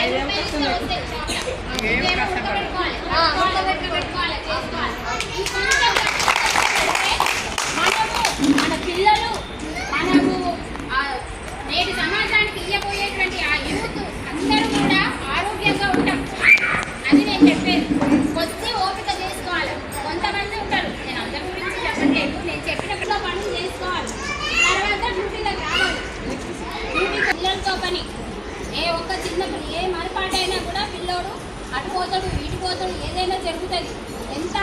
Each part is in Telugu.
మన పిల్లలు మనము నేటి సమాజానికి ఇవ్వబోయేటువంటి ఆ యూత్ అందరూ కూడా ఆరోగ్యంగా ఉంటాం అని నేను చెప్పేది. కొద్ది ఓపిక చేసుకోవాలి. కొంతమంది ఉంటారు, నేను అందరి గురించి చెప్పట్లేదు, నేను చెప్పినప్పుడు పనులు చేసుకోవాలి. తర్వాత డ్యూటీలకు రావాలి. డ్యూటీ పిల్లలతో పని ఏ ఒక్క చిన్న ఏ మరపాటైనా కూడా పిల్లోడు అటుపోతాడు ఇటుపోతాడు, ఏదైనా జరుగుతుంది. ఎంత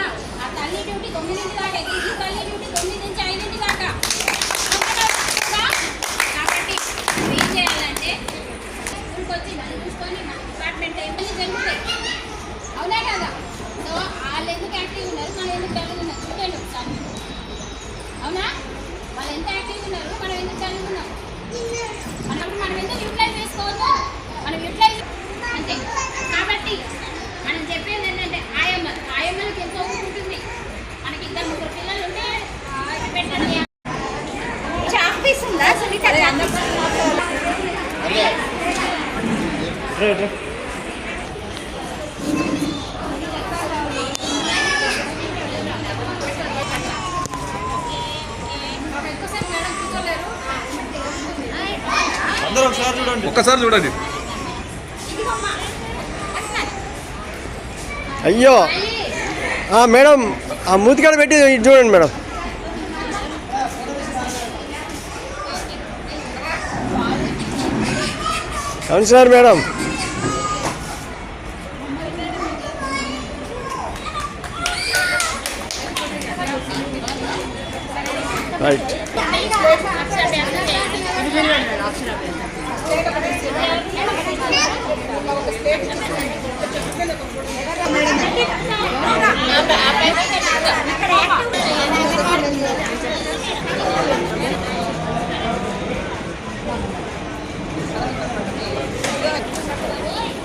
ఆ తల్లి డ్యూటీ 9 దాకా, ఈ తల్లి డ్యూటీ 9 నుంచి 5 దాకా. కాబట్టి ఏం చేయాలంటే స్కూల్కి వచ్చి నన్ను చూసుకొని మన డిపార్ట్మెంట్ ఏమైనా జరుగుతాయి, అవునా కదా? సో వాళ్ళు ఎందుకు యాక్టివ్ ఉన్నారు, మనం ఎందుకు డల్గా ఉన్నారు చూడండి ఒకసారి. అవునా? వాళ్ళు ఎంత యాక్టివ్ ఉన్నారు, మనం ఎందుకు డల్గా ఉన్నాం? అన్నప్పుడు మనం ఎందుకు యూటిలైజ్ చేసుకోవద్దు? మనం యూటిలైజ్ అంతే. కాబట్టి మనం చెప్పేది ఏంటంటే ఆయమ్మలకి ఎంతో ఉంటుంది. మనకి 2-3 పిల్లలు ఉంటే పెట్టండి. చాపిస్తుందా సునీత? ఒక్కసారి చూడండి. అయ్యో మేడం, ఆ మూతికాడ పెట్టి చూడండి madam. Councillor madam, right.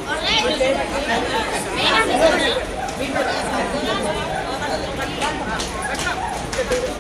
All right.